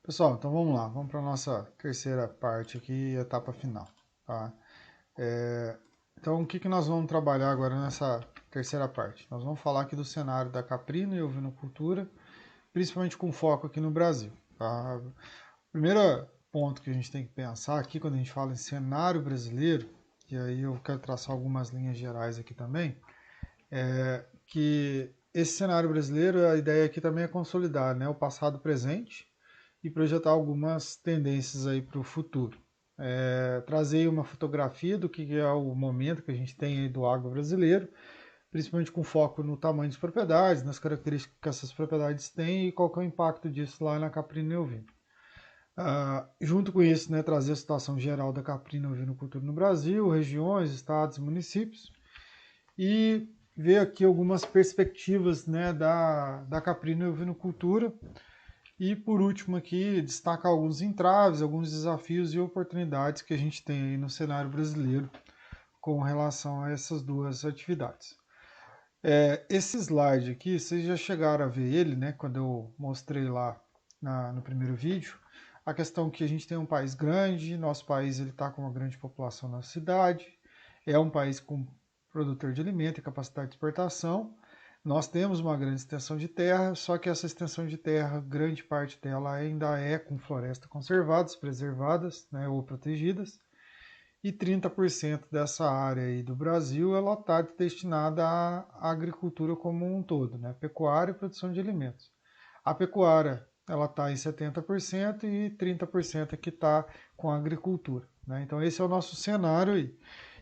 Pessoal, então vamos lá, vamos para a nossa terceira parte aqui, etapa final, tá? Então, o que que nós vamos trabalhar agora nessa terceira parte? Nós vamos falar aqui do cenário da caprina e ovinocultura, principalmente com foco aqui no Brasil, tá? O primeiro ponto que a gente tem que pensar aqui quando a gente fala em cenário brasileiro, e aí eu quero traçar algumas linhas gerais aqui também, é que esse cenário brasileiro, a ideia aqui também é consolidar, né, o passado e presente e projetar algumas tendências aí para o futuro. Trazer uma fotografia do que é o momento que a gente tem aí do agro brasileiro, principalmente com foco no tamanho das propriedades, nas características que essas propriedades têm e qual que é o impacto disso lá na caprina e ovino. Junto com isso, né, trazer a situação geral da caprina e ovinocultura no Brasil, regiões, estados e municípios, e ver aqui algumas perspectivas, né, da caprina e ovinocultura. E por último aqui, destacar alguns entraves, alguns desafios e oportunidades que a gente tem aí no cenário brasileiro com relação a essas duas atividades. Esse slide aqui, vocês já chegaram a ver ele, né, quando eu mostrei lá no primeiro vídeo, a questão que a gente tem um país grande, nosso país está com uma grande população na cidade, é um país com produtor de alimento e capacidade de exportação. Nós temos uma grande extensão de terra, só que essa extensão de terra, grande parte dela ainda é com floresta conservadas, preservadas, né, ou protegidas, e 30% dessa área aí do Brasil ela está destinada à agricultura como um todo, né, pecuária e produção de alimentos. A pecuária ela está em 70% e 30% aqui está com a agricultura. Né? Então esse é o nosso cenário aí.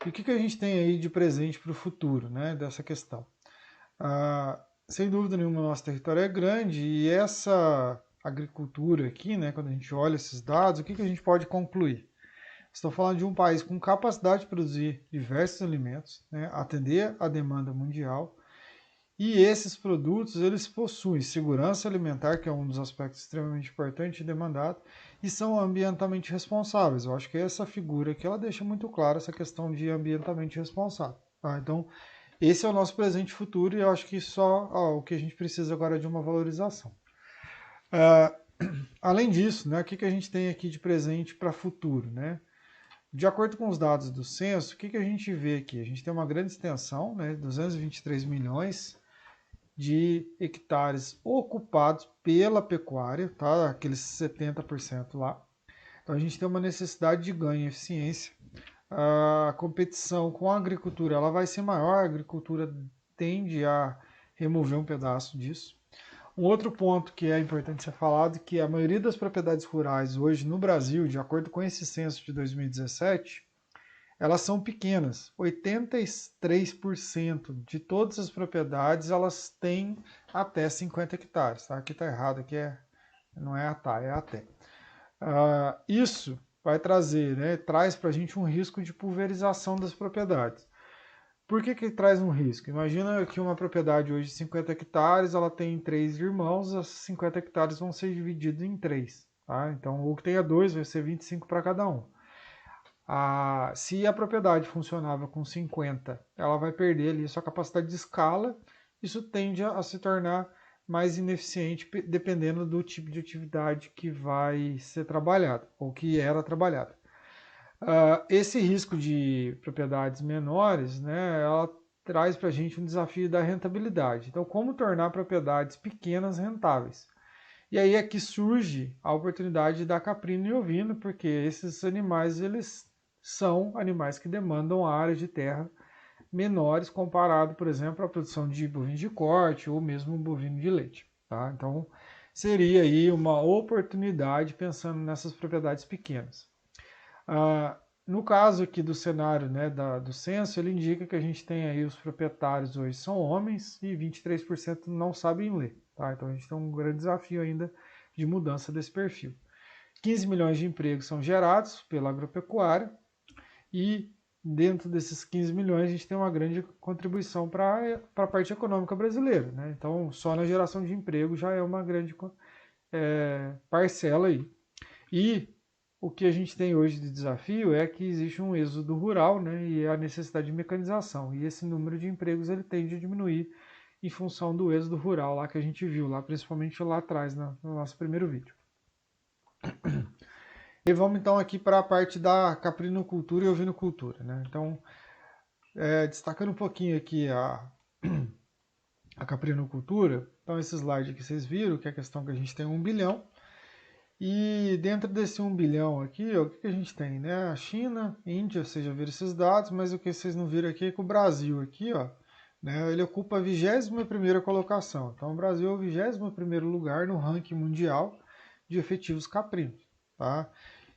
E o que a gente tem aí de presente para o futuro, né, dessa questão? Sem dúvida nenhuma, o nosso território é grande e essa agricultura aqui, né, quando a gente olha esses dados, o que a gente pode concluir? Estou falando de um país com capacidade de produzir diversos alimentos, né, atender à demanda mundial, e esses produtos eles possuem segurança alimentar, que é um dos aspectos extremamente importantes e demandado, e são ambientalmente responsáveis. Eu acho que essa figura aqui ela deixa muito clara essa questão de ambientalmente responsável. Tá? Então, esse é o nosso presente e futuro, e eu acho que só o que a gente precisa agora é de uma valorização. Além disso, né, o que a gente tem aqui de presente para futuro? Né? De acordo com os dados do censo, o que a gente vê aqui? A gente tem uma grande extensão, né, 223 milhões de hectares ocupados pela pecuária, tá? Aqueles 70% lá. Então a gente tem uma necessidade de ganho em eficiência. A competição com a agricultura ela vai ser maior, a agricultura tende a remover um pedaço disso. Um outro ponto que é importante ser falado é que a maioria das propriedades rurais hoje no Brasil, de acordo com esse censo de 2017, elas são pequenas. 83% de todas as propriedades elas têm até 50 hectares. Tá? Aqui está errado, aqui não é é até. Isso vai trazer, né, traz para a gente um risco de pulverização das propriedades. Por que traz um risco? Imagina que uma propriedade hoje de 50 hectares, ela tem 3 irmãos, os 50 hectares vão ser divididos em 3. Tá? Então, o que tenha 2 vai ser 25 para cada um. Se a propriedade funcionava com 50, ela vai perder ali sua capacidade de escala. Isso tende a se tornar mais ineficiente dependendo do tipo de atividade que vai ser trabalhada ou que era trabalhada. Esse risco de propriedades menores, né, ela traz para a gente um desafio da rentabilidade. Então, como tornar propriedades pequenas rentáveis? E aí é que surge a oportunidade da caprina e ovino, porque esses animais eles são animais que demandam áreas de terra menores comparado, por exemplo, à produção de bovino de corte ou mesmo bovino de leite. Tá? Então, seria aí uma oportunidade pensando nessas propriedades pequenas. No caso aqui do cenário, né, do censo, ele indica que a gente tem aí os proprietários hoje são homens e 23% não sabem ler. Tá? Então a gente tem um grande desafio ainda de mudança desse perfil. 15 milhões de empregos são gerados pela agropecuária e dentro desses 15 milhões a gente tem uma grande contribuição para a parte econômica brasileira. Né? Então só na geração de emprego já é uma grande parcela aí. E o que a gente tem hoje de desafio é que existe um êxodo rural, né, e a necessidade de mecanização. E esse número de empregos ele tende a diminuir em função do êxodo rural lá que a gente viu, lá principalmente lá atrás, no nosso primeiro vídeo. E vamos então aqui para a parte da caprinocultura e ovinocultura, né? Então, destacando um pouquinho aqui a caprinocultura, então esse slide aqui vocês viram, que é a questão que a gente tem 1 bilhão, e dentro desse 1 bilhão aqui, ó, o que a gente tem, né? A China, Índia, vocês já viram esses dados, mas o que vocês não viram aqui é que o Brasil aqui, ó, né, ele ocupa a 21ª colocação. Então o Brasil é o 21º lugar no ranking mundial de efetivos caprinos, tá?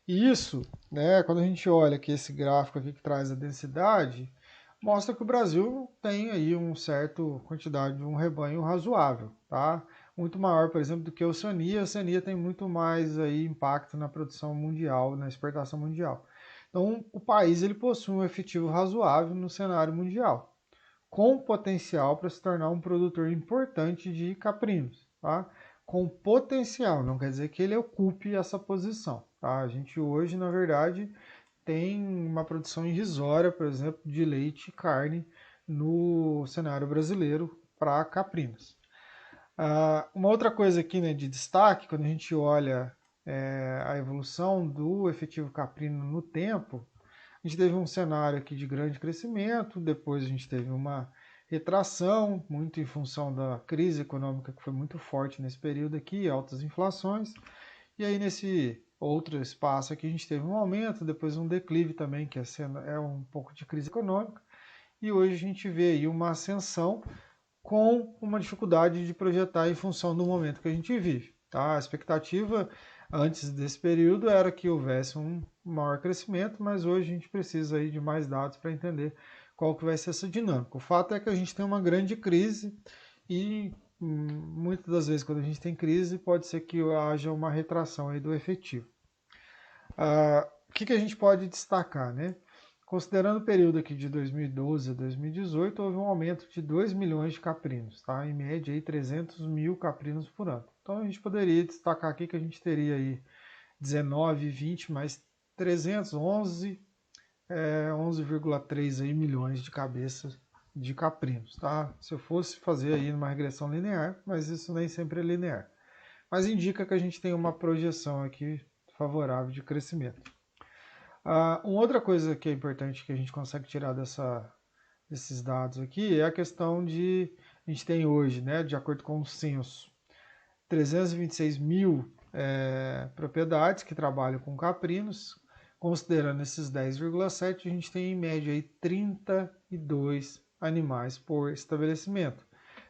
E isso, né, quando a gente olha aqui esse gráfico aqui que traz a densidade, mostra que o Brasil tem aí uma certa quantidade de um rebanho razoável, tá? Muito maior, por exemplo, do que a Oceania. A Oceania tem muito mais aí impacto na produção mundial, na exportação mundial. Então, o país ele possui um efetivo razoável no cenário mundial, com potencial para se tornar um produtor importante de caprinos, tá? Com potencial, não quer dizer que ele ocupe essa posição, tá? A gente hoje, na verdade, tem uma produção irrisória, por exemplo, de leite e carne no cenário brasileiro para caprinos. Uma outra coisa aqui, né, de destaque, quando a gente olha a evolução do efetivo caprino no tempo, a gente teve um cenário aqui de grande crescimento, depois a gente teve uma retração, muito em função da crise econômica que foi muito forte nesse período aqui, altas inflações, e aí nesse outro espaço aqui a gente teve um aumento, depois um declive também, que é um pouco de crise econômica, e hoje a gente vê aí uma ascensão com uma dificuldade de projetar em função do momento que a gente vive. Tá? A expectativa antes desse período era que houvesse um maior crescimento, mas hoje a gente precisa aí de mais dados para entender qual que vai ser essa dinâmica. O fato é que a gente tem uma grande crise e muitas das vezes quando a gente tem crise pode ser que haja uma retração aí do efetivo. O que a gente pode destacar, né? Considerando o período aqui de 2012 a 2018, houve um aumento de 2 milhões de caprinos, tá? Em média aí 300 mil caprinos por ano. Então a gente poderia destacar aqui que a gente teria aí 19, 20 mais 300, 11,3 aí milhões de cabeças de caprinos, tá? Se eu fosse fazer aí uma regressão linear, mas isso nem sempre é linear. Mas indica que a gente tem uma projeção aqui favorável de crescimento. Uma outra coisa que é importante que a gente consegue tirar desses dados aqui é a questão de, a gente tem hoje, né, de acordo com o censo, 326 mil propriedades que trabalham com caprinos. Considerando esses 10,7, a gente tem em média aí 32 animais por estabelecimento.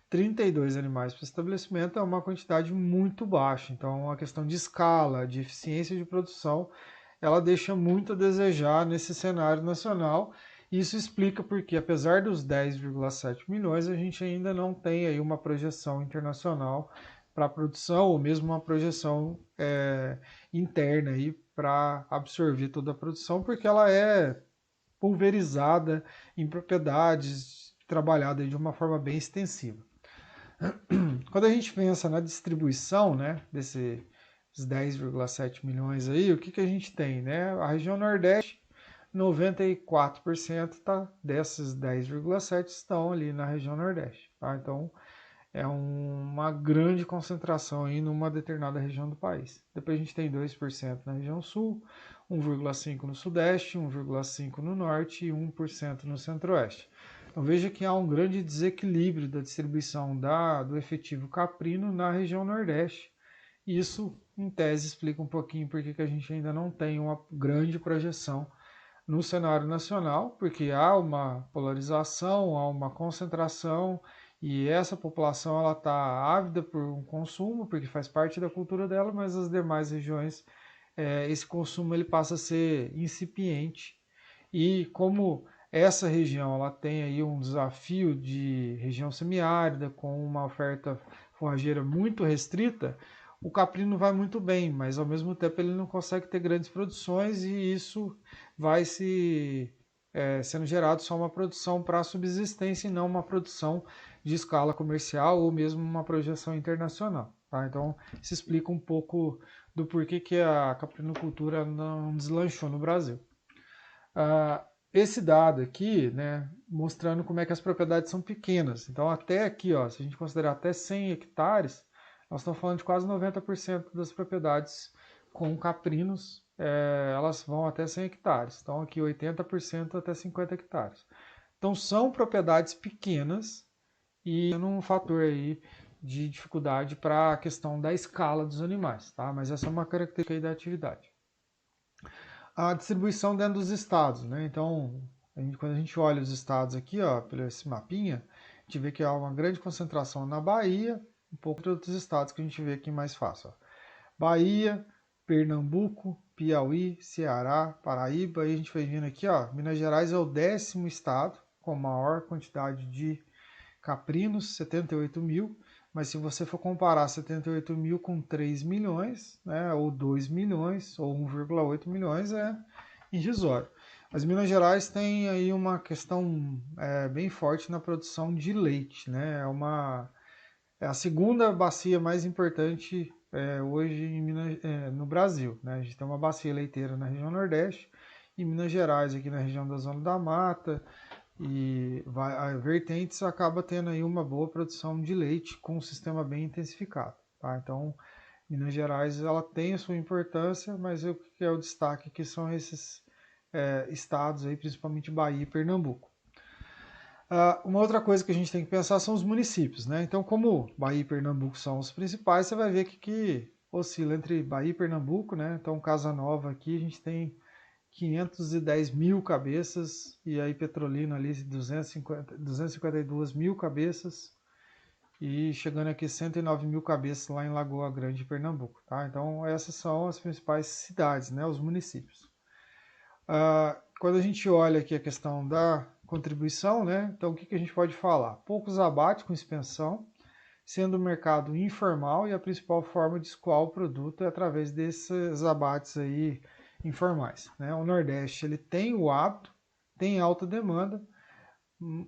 32 animais por estabelecimento é uma quantidade muito baixa, então a questão de escala, de eficiência de produção, ela deixa muito a desejar nesse cenário nacional. Isso explica porque, apesar dos 10,7 milhões, a gente ainda não tem aí uma projeção internacional para a produção, ou mesmo uma projeção interna para absorver toda a produção, porque ela é pulverizada em propriedades, trabalhada de uma forma bem extensiva. Quando a gente pensa na distribuição, né, desses 10,7 milhões aí, o que a gente tem, né? A região Nordeste, 94% desses 10,7 estão ali na região Nordeste, tá? Então, é uma grande concentração aí numa determinada região do país. Depois a gente tem 2% na região Sul, 1,5% no Sudeste, 1,5% no Norte e 1% no Centro-Oeste. Então veja que há um grande desequilíbrio da distribuição do efetivo caprino na região Nordeste. Isso, em tese, explica um pouquinho por que a gente ainda não tem uma grande projeção no cenário nacional, porque há uma polarização, há uma concentração, e essa população ela está ávida por um consumo, porque faz parte da cultura dela, mas as demais regiões, esse consumo ele passa a ser incipiente. E como essa região ela tem aí um desafio de região semiárida, com uma oferta forrageira muito restrita, o caprino vai muito bem, mas ao mesmo tempo ele não consegue ter grandes produções e isso vai sendo gerado só uma produção para subsistência e não uma produção de escala comercial ou mesmo uma projeção internacional. Tá? Então, isso explica um pouco do porquê que a caprinocultura não deslanchou no Brasil. Esse dado aqui, né, mostrando como é que as propriedades são pequenas. Então, até aqui, ó, se a gente considerar até 100 hectares, nós estamos falando de quase 90% das propriedades com caprinos, elas vão até 100 hectares. Então aqui 80% até 50 hectares. Então são propriedades pequenas e um fator aí de dificuldade para a questão da escala dos animais, tá? Mas essa é uma característica aí da atividade. A distribuição dentro dos estados, né? Então, quando a gente olha os estados aqui, ó, pelo esse mapinha, a gente vê que há uma grande concentração na Bahia, um pouco de outros estados que a gente vê aqui mais fácil, ó. Bahia, Pernambuco, Piauí, Ceará, Paraíba, aí a gente vai vendo aqui, ó, Minas Gerais é o 10º estado com maior quantidade de caprinos, 78 mil, mas se você for comparar 78 mil com 3 milhões, né, ou 2 milhões, ou 1,8 milhões, é irrisório. Mas Minas Gerais tem aí uma questão bem forte na produção de leite, né, é a segunda bacia mais importante hoje em no Brasil, né, a gente tem uma bacia leiteira na região Nordeste, e Minas Gerais aqui na região da Zona da Mata, e a Vertentes acaba tendo aí uma boa produção de leite com um sistema bem intensificado. Tá? Então, Minas Gerais ela tem a sua importância, mas o que é o destaque aqui são esses estados, aí, principalmente Bahia e Pernambuco. Uma outra coisa que a gente tem que pensar são os municípios. Né? Então, como Bahia e Pernambuco são os principais, você vai ver que oscila entre Bahia e Pernambuco. Né? Então, Casa Nova aqui a gente tem 510 mil cabeças, e aí Petrolina ali 252 mil cabeças, e chegando aqui 109 mil cabeças lá em Lagoa Grande, Pernambuco. Tá? Então essas são as principais cidades, né, os municípios. Quando a gente olha aqui a questão da contribuição, né, então o que a gente pode falar? Poucos abates com expensão, sendo o mercado informal e a principal forma de escoar o produto é através desses abates aí informais. Né? O Nordeste ele tem o hábito, tem alta demanda,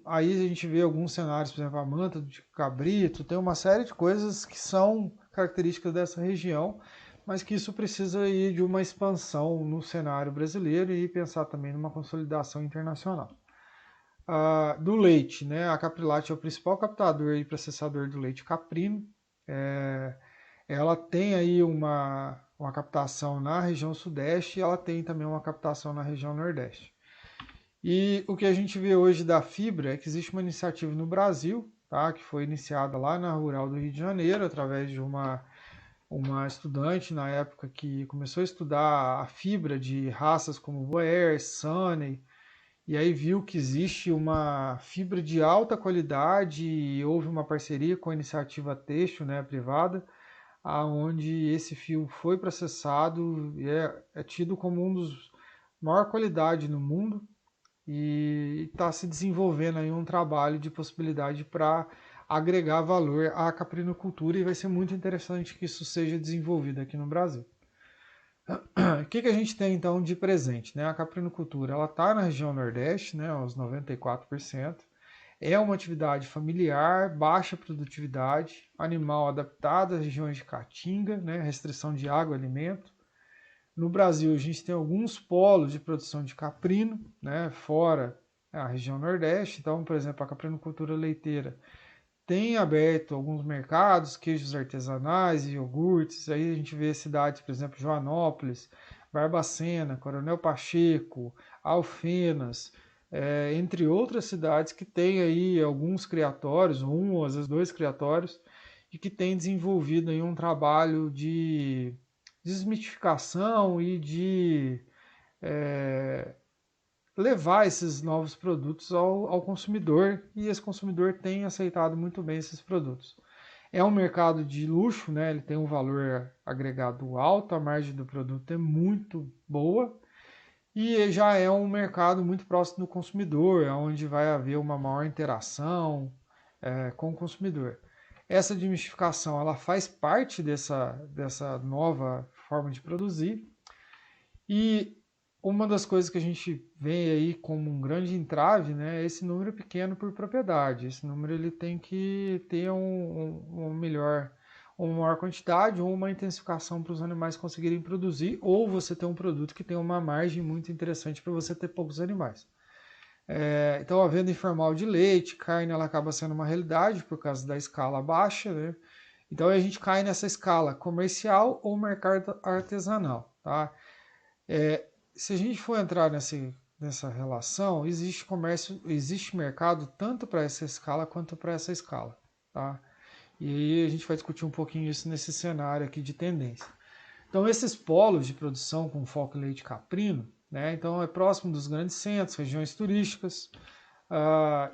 aí a gente vê alguns cenários, por exemplo, a manta de cabrito, tem uma série de coisas que são características dessa região, mas que isso precisa aí de uma expansão no cenário brasileiro e pensar também numa consolidação internacional. Do leite, né? A Caprilat é o principal captador e processador do leite caprino. Ela tem aí uma captação na região sudeste e ela tem também uma captação na região nordeste. E o que a gente vê hoje da fibra é que existe uma iniciativa no Brasil, tá, que foi iniciada lá na Rural do Rio de Janeiro, através de uma estudante na época que começou a estudar a fibra de raças como Boer, Sunny, e aí viu que existe uma fibra de alta qualidade e houve uma parceria com a iniciativa têxtil, né, privada, aonde esse fio foi processado e é tido como um dos maior qualidade no mundo e está se desenvolvendo aí um trabalho de possibilidade para agregar valor à caprinocultura e vai ser muito interessante que isso seja desenvolvido aqui no Brasil. O que a gente tem então de presente? Né? A caprinocultura ela está na região Nordeste, né, aos 94%. É uma atividade familiar, baixa produtividade, animal adaptado às regiões de caatinga, né, restrição de água e alimento. No Brasil, a gente tem alguns polos de produção de caprino, né, fora a região Nordeste. Então, por exemplo, a caprinocultura leiteira tem aberto alguns mercados, queijos artesanais e iogurtes. Aí a gente vê cidades, por exemplo, Joanópolis, Barbacena, Coronel Pacheco, Alfenas, entre outras cidades que têm aí alguns criatórios, um ou às vezes dois criatórios, e que têm desenvolvido aí um trabalho de desmitificação e de levar esses novos produtos ao consumidor, e esse consumidor tem aceitado muito bem esses produtos. É um mercado de luxo, né? Ele tem um valor agregado alto, a margem do produto é muito boa, e já é um mercado muito próximo do consumidor, onde vai haver uma maior interação com o consumidor. Essa desmistificação ela faz parte dessa nova forma de produzir, e uma das coisas que a gente vê aí como um grande entrave, né, é esse número pequeno por propriedade. Esse número ele tem que ter uma maior quantidade ou uma intensificação para os animais conseguirem produzir, ou você ter um produto que tem uma margem muito interessante para você ter poucos animais. Então a venda informal de leite, carne, ela acaba sendo uma realidade por causa da escala baixa, né? Então a gente cai nessa escala comercial ou mercado artesanal, tá? Se a gente for entrar nessa relação, existe comércio, existe mercado tanto para essa escala quanto para essa escala, tá? E aí a gente vai discutir um pouquinho isso nesse cenário aqui de tendência. Então esses polos de produção com foco em leite caprino, né? Então é próximo dos grandes centros, regiões turísticas.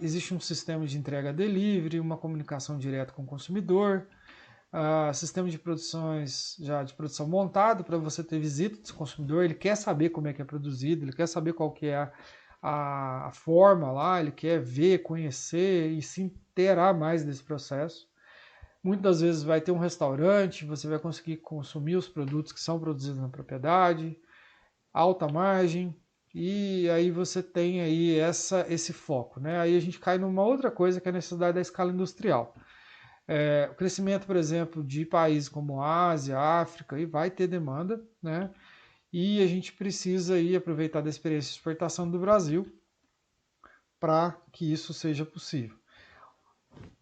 Existe um sistema de entrega delivery, uma comunicação direta com o consumidor, sistema de de produção montado para você ter visita do consumidor. Ele quer saber como é que é produzido, ele quer saber qual que é a forma lá, ele quer ver, conhecer e se inteirar mais desse processo. Muitas das vezes vai ter um restaurante, você vai conseguir consumir os produtos que são produzidos na propriedade, alta margem, e aí você tem aí esse foco, né? Aí a gente cai numa outra coisa que é a necessidade da escala industrial. O crescimento, por exemplo, de países como Ásia, África, e vai ter demanda, né? E a gente precisa aí aproveitar da experiência de exportação do Brasil para que isso seja possível.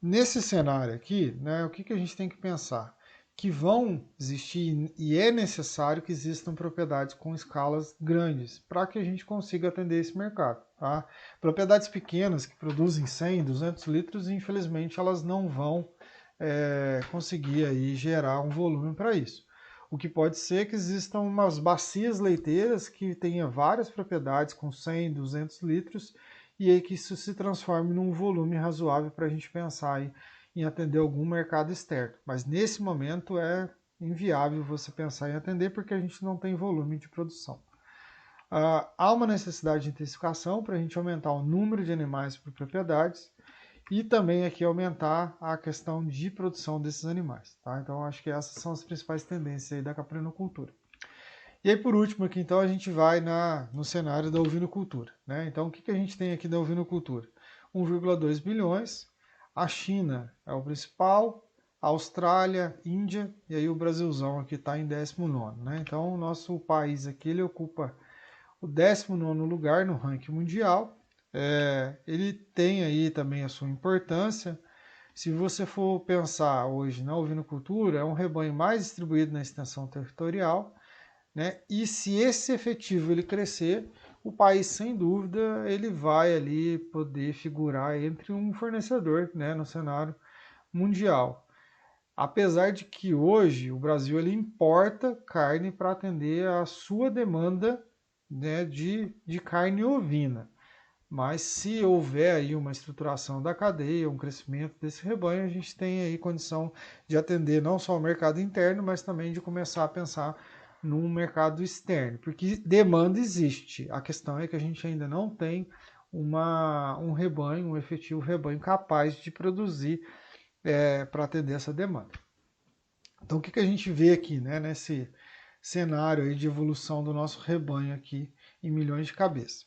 Nesse cenário aqui, né, o que a gente tem que pensar? Que vão existir e é necessário que existam propriedades com escalas grandes para que a gente consiga atender esse mercado. Tá? Propriedades pequenas que produzem 100, 200 litros, infelizmente elas não vão conseguir aí gerar um volume para isso. O que pode ser que existam umas bacias leiteiras que tenham várias propriedades com 100, 200 litros e aí que isso se transforme num volume razoável para a gente pensar em atender algum mercado externo. Mas nesse momento é inviável você pensar em atender porque a gente não tem volume de produção. Há uma necessidade de intensificação para a gente aumentar o número de animais por propriedades e também aqui aumentar a questão de produção desses animais. Tá? Então acho que essas são as principais tendências aí da caprinocultura. E aí, por último, aqui então a gente vai no cenário da ovinocultura. Né? Então, o que a gente tem aqui da ovinocultura? 1,2 bilhões, a China é o principal, a Austrália, Índia, e aí o Brasilzão aqui está em 19º. Né? Então, o nosso país aqui ele ocupa o 19º lugar no ranking mundial. Ele tem aí também a sua importância. Se você for pensar hoje na ovinocultura, é um rebanho mais distribuído na extensão territorial, né? E se esse efetivo ele crescer, o país, sem dúvida, ele vai ali poder figurar entre um fornecedor, né, no cenário mundial. Apesar de que hoje o Brasil ele importa carne para atender a sua demanda, né, de carne ovina. Mas se houver aí uma estruturação da cadeia, um crescimento desse rebanho, a gente tem aí condição de atender não só o mercado interno, mas também de começar a pensar num mercado externo, porque demanda existe. A questão é que a gente ainda não tem um rebanho, um efetivo rebanho capaz de produzir para atender essa demanda. Então o que a gente vê aqui, né, nesse cenário aí de evolução do nosso rebanho aqui em milhões de cabeças?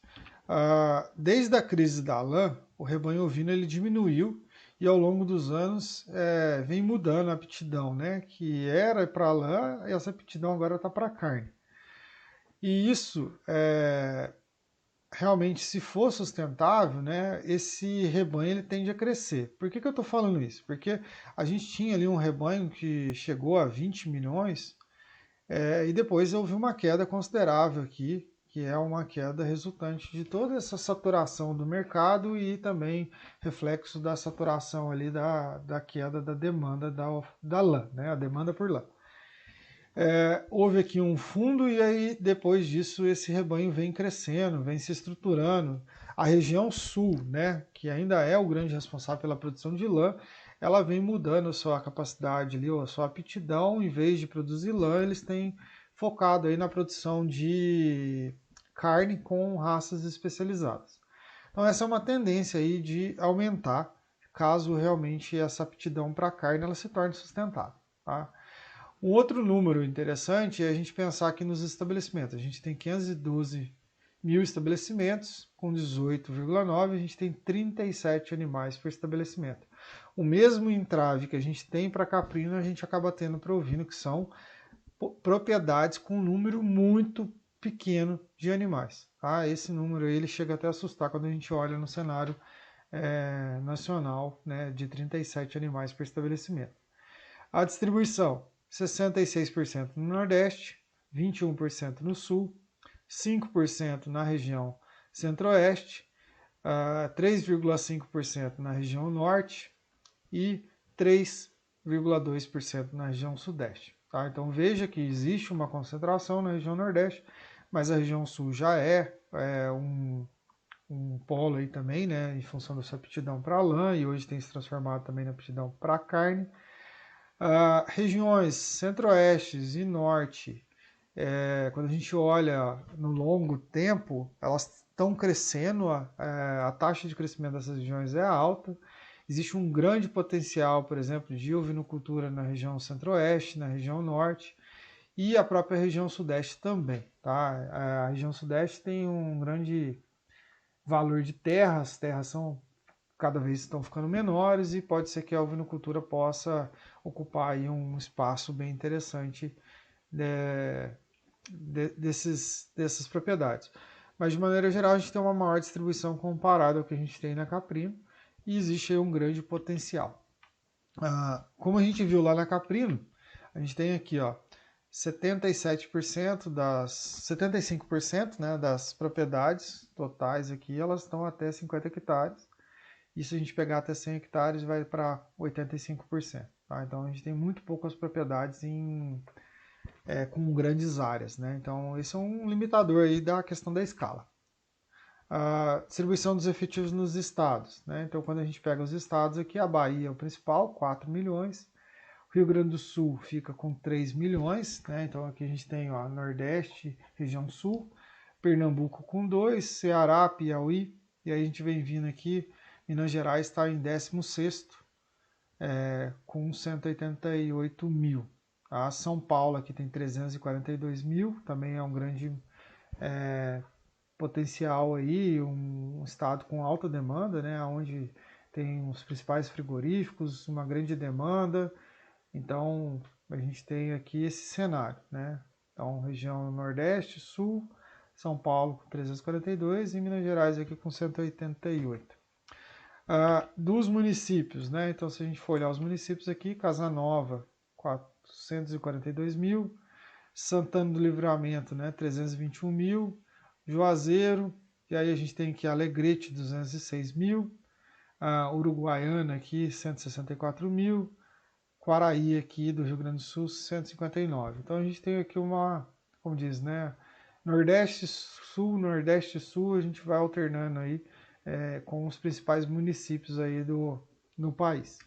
Desde a crise da lã, o rebanho ovino ele diminuiu e ao longo dos anos vem mudando a aptidão, né? Que era para lã, e essa aptidão agora está para carne. E isso, realmente, se for sustentável, né, esse rebanho ele tende a crescer. Por que eu estou falando isso? Porque a gente tinha ali um rebanho que chegou a 20 milhões e depois houve uma queda considerável aqui, que é uma queda resultante de toda essa saturação do mercado e também reflexo da saturação ali da queda da demanda da lã, né, a demanda por lã. Houve aqui um fundo e aí depois disso esse rebanho vem crescendo, vem se estruturando. A região sul, né, que ainda é o grande responsável pela produção de lã, ela vem mudando a sua capacidade ali, a sua aptidão. Em vez de produzir lã, eles têm focado aí na produção de carne com raças especializadas. Então essa é uma tendência aí de aumentar, caso realmente essa aptidão para carne ela se torne sustentável. Tá? Um outro número interessante é a gente pensar aqui nos estabelecimentos. A gente tem 512 mil estabelecimentos, com 18,9, a gente tem 37 animais por estabelecimento. O mesmo entrave que a gente tem para caprino, a gente acaba tendo para ovino, que são propriedades com um número muito pequeno de animais. Tá? Esse número aí, ele chega até a assustar quando a gente olha no cenário nacional, né, de 37 animais por estabelecimento. A distribuição, 66% no Nordeste, 21% no Sul, 5% na região Centro-Oeste, 3,5% na região Norte e 3,2% na região Sudeste. Tá? Então veja que existe uma concentração na região Nordeste, mas a região Sul já é um polo aí também, né, em função da sua aptidão para lã, e hoje tem se transformado também na aptidão para carne. Regiões Centro-Oeste e Norte, quando a gente olha no longo tempo, elas estão crescendo, a taxa de crescimento dessas regiões é alta. Existe um grande potencial, por exemplo, de ovinocultura na região Centro-Oeste, na região Norte e a própria região Sudeste também. Tá? A região Sudeste tem um grande valor de terras, as terras cada vez estão ficando menores e pode ser que a ovinocultura possa ocupar aí um espaço bem interessante dessas propriedades. Mas de maneira geral a gente tem uma maior distribuição comparada ao que a gente tem na Caprino e existe aí um grande potencial. Como a gente viu lá na Caprino, a gente tem aqui 75% né, das propriedades totais aqui, elas estão até 50 hectares. E se a gente pegar até 100 hectares, vai para 85%. Tá? Então a gente tem muito poucas propriedades com grandes áreas. Né? Então esse é um limitador aí da questão da escala. A distribuição dos efetivos nos estados. Né? Então quando a gente pega os estados aqui, a Bahia é o principal, 4 milhões. O Rio Grande do Sul fica com 3 milhões. Né? Então aqui a gente tem Nordeste, região Sul. Pernambuco com 2, Ceará, Piauí. E aí a gente vem vindo aqui, Minas Gerais está em 16º, com 188 mil. Tá? São Paulo aqui tem 342 mil, também é um grande potencial aí, um estado com alta demanda, né, onde tem os principais frigoríficos, uma grande demanda. Então a gente tem aqui esse cenário, né? Então região Nordeste, Sul, São Paulo com 342 e Minas Gerais aqui com 188. Dos municípios, né? Então se a gente for olhar os municípios aqui, Casanova 442 mil, Santana do Livramento, né, 321 mil, Juazeiro, e aí a gente tem aqui Alegrete, 206 mil, Uruguaiana aqui, 164 mil, Quaraí aqui do Rio Grande do Sul, 159. Então a gente tem aqui como diz, né, Nordeste, Sul, a gente vai alternando aí com os principais municípios aí no país.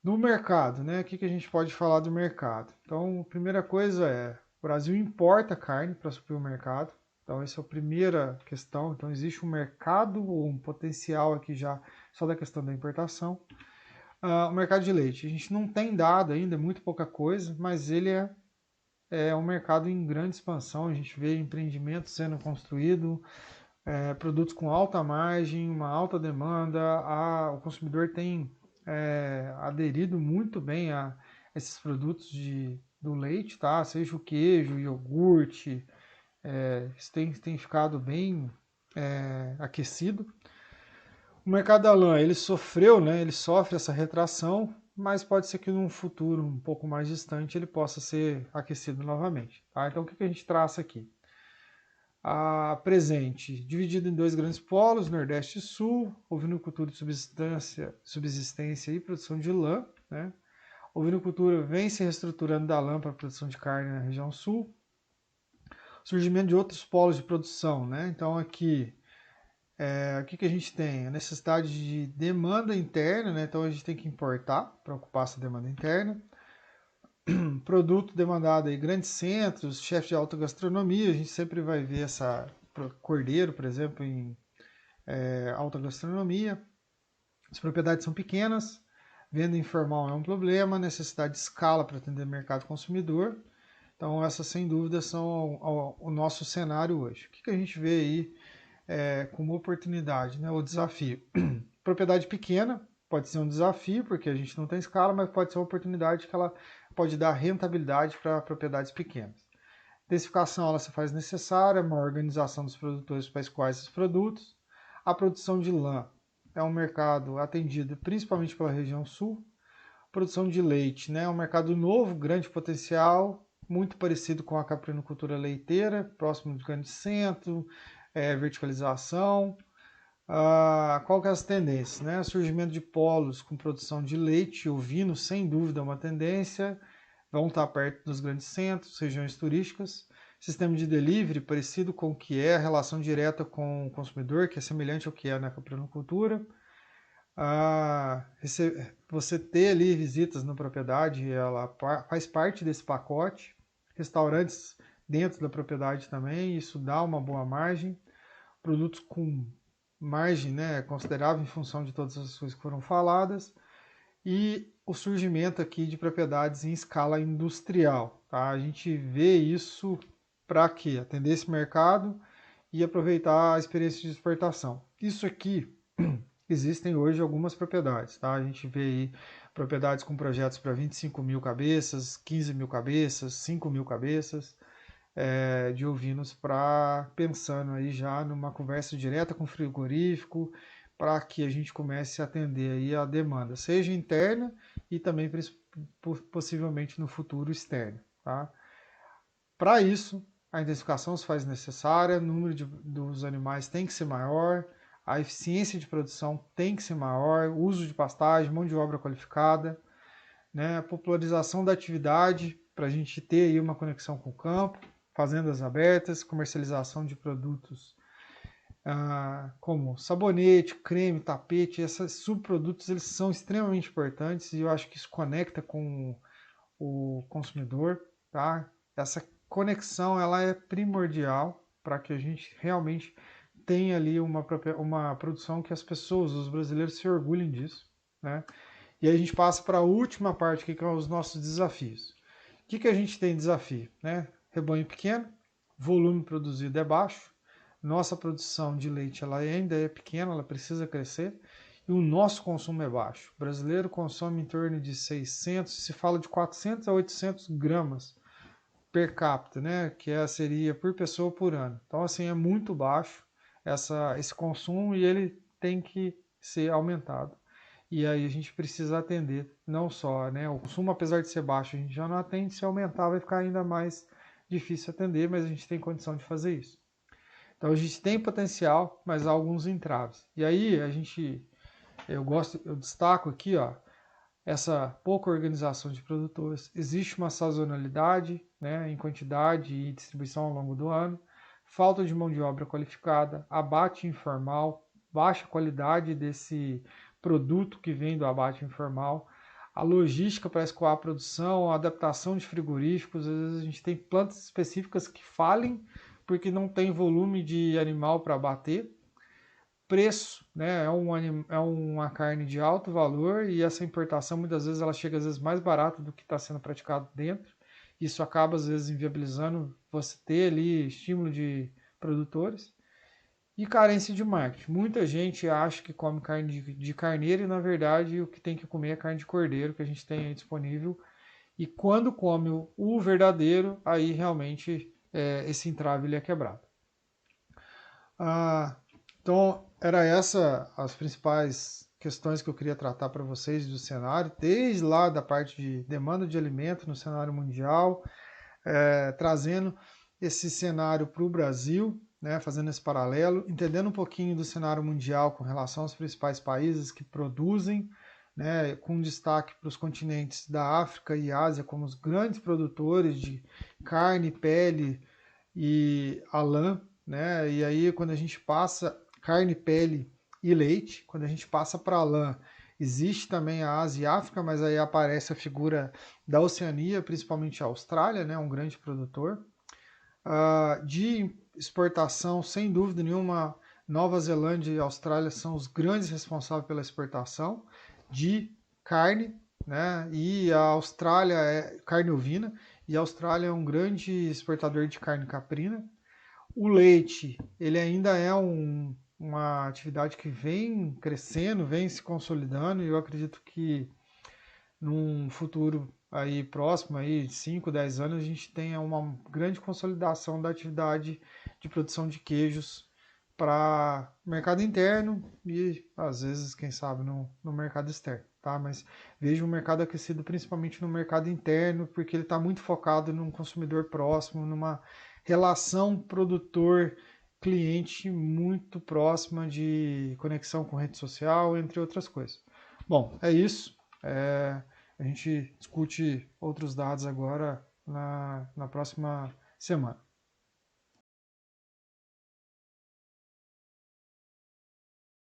No mercado, né? O que a gente pode falar do mercado? Então, a primeira coisa o Brasil importa carne para suprir o mercado. Então, essa é a primeira questão. Então, existe um mercado ou um potencial aqui já só da questão da importação. O mercado de leite, a gente não tem dado ainda, é muito pouca coisa, mas ele é um mercado em grande expansão. A gente vê empreendimentos sendo construídos, produtos com alta margem, uma alta demanda. O consumidor tem aderido muito bem a esses produtos do leite, tá? Seja o queijo, o iogurte, isso tem ficado bem aquecido. O mercado da lã, ele sofreu, né? Ele sofre essa retração, mas pode ser que num futuro um pouco mais distante ele possa ser aquecido novamente. Tá? Então o que a gente traça aqui? Presente, dividido em dois grandes polos, Nordeste e Sul, ovinocultura de subsistência e produção de lã. Né? A ovinocultura vem se reestruturando da lã para a produção de carne na região Sul. Surgimento de outros polos de produção. Né? Então aqui, o que a gente tem? A necessidade de demanda interna, né? Então a gente tem que importar para ocupar essa demanda interna. Produto demandado aí, grandes centros, chefe de alta gastronomia, a gente sempre vai ver cordeiro, por exemplo, em alta gastronomia. As propriedades são pequenas, venda informal é um problema, necessidade de escala para atender o mercado consumidor. Então essas sem dúvida são o nosso cenário hoje. O que a gente vê aí como oportunidade, né? O desafio? Propriedade pequena pode ser um desafio, porque a gente não tem escala, mas pode ser uma oportunidade que ela pode dar rentabilidade para propriedades pequenas. Densificação ela se faz necessária, uma organização dos produtores para escoar esses produtos. A produção de lã é um mercado atendido principalmente pela região sul. produção de leite, né? Um mercado novo, grande potencial, muito parecido com a caprinocultura leiteira, próximo de grande centro, verticalização. Qual que é as tendências, né? Surgimento de polos com produção de leite ovino, sem dúvida, é uma tendência. Vão estar perto dos grandes centros, regiões turísticas. Sistema de delivery parecido com o que é a relação direta com o consumidor, que é semelhante ao que é na caprinocultura. Você ter ali visitas na propriedade, ela faz parte desse pacote. Restaurantes dentro da propriedade também, isso dá uma boa margem. Produtos com margem, né, considerável em função de todas as coisas que foram faladas. E o surgimento aqui de propriedades em escala industrial. Tá? A gente vê isso para quê? Atender esse mercado e aproveitar a experiência de exportação. Isso aqui, existem hoje algumas propriedades. Tá? A gente vê aí propriedades com projetos para 25 mil cabeças, 15 mil cabeças, 5 mil cabeças de ovinos, pensando aí já numa conversa direta com o frigorífico, para que a gente comece a atender aí a demanda, seja interna e também possivelmente no futuro externo. Tá? Para isso, a intensificação se faz necessária, o número dos animais tem que ser maior, a eficiência de produção tem que ser maior, uso de pastagem, mão de obra qualificada, né, a popularização da atividade para a gente ter aí uma conexão com o campo, fazendas abertas, comercialização de produtos como sabonete, creme, tapete, esses subprodutos eles são extremamente importantes e eu acho que isso conecta com o consumidor, tá? Essa conexão ela é primordial para que a gente realmente tenha ali uma produção que as pessoas, os brasileiros se orgulhem disso, né? E aí a gente passa para a última parte que são os nossos desafios. O que a gente tem de desafio? Né? Rebanho pequeno, volume produzido é baixo, nossa produção de leite ela ainda é pequena, ela precisa crescer, e o nosso consumo é baixo. O brasileiro consome em torno de 600, se fala de 400 a 800 gramas per capita, né? Que seria por pessoa por ano. Então, assim, é muito baixo esse consumo e ele tem que ser aumentado. E aí a gente precisa atender, não só, né? O consumo, apesar de ser baixo, a gente já não atende, se aumentar vai ficar ainda mais difícil atender, mas a gente tem condição de fazer isso. Então a gente tem potencial, mas há alguns entraves. E aí eu destaco aqui, ó, essa pouca organização de produtores. Existe uma sazonalidade, né, em quantidade e distribuição ao longo do ano, falta de mão de obra qualificada, abate informal, baixa qualidade desse produto que vem do abate informal, a logística para escoar a produção, a adaptação de frigoríficos, às vezes a gente tem plantas específicas que falem porque não tem volume de animal para abater. Preço, né, é uma carne de alto valor e essa importação muitas vezes ela chega às vezes mais barata do que está sendo praticado dentro. Isso acaba às vezes inviabilizando você ter ali estímulo de produtores. E carência de marketing. Muita gente acha que come carne de carneiro e na verdade o que tem que comer é carne de cordeiro que a gente tem aí disponível. E quando come o verdadeiro, aí realmente esse entrave ele é quebrado. Então, era essa as principais questões que eu queria tratar para vocês do cenário, desde lá da parte de demanda de alimento no cenário mundial, trazendo esse cenário para o Brasil, né, fazendo esse paralelo, entendendo um pouquinho do cenário mundial com relação aos principais países que produzem, né, com destaque para os continentes da África e Ásia como os grandes produtores de carne, pele e a lã, né? E aí quando a gente passa carne, pele e leite, quando a gente passa para a lã, existe também a Ásia e a África, mas aí aparece a figura da Oceania, principalmente a Austrália, né? Um grande produtor. De exportação, sem dúvida nenhuma, Nova Zelândia e Austrália são os grandes responsáveis pela exportação de carne, né? E a Austrália é carne ovina, e a Austrália é um grande exportador de carne caprina. O leite, ele ainda é uma atividade que vem crescendo, vem se consolidando, e eu acredito que num futuro aí próximo, aí 5, 10 anos, a gente tenha uma grande consolidação da atividade de produção de queijos para mercado interno e às vezes, quem sabe, no mercado externo. Tá? tá? Mas vejo o mercado aquecido principalmente no mercado interno, porque ele está muito focado num consumidor próximo, numa relação produtor-cliente muito próxima de conexão com rede social, entre outras coisas. Bom, é isso. A gente discute outros dados agora na próxima semana.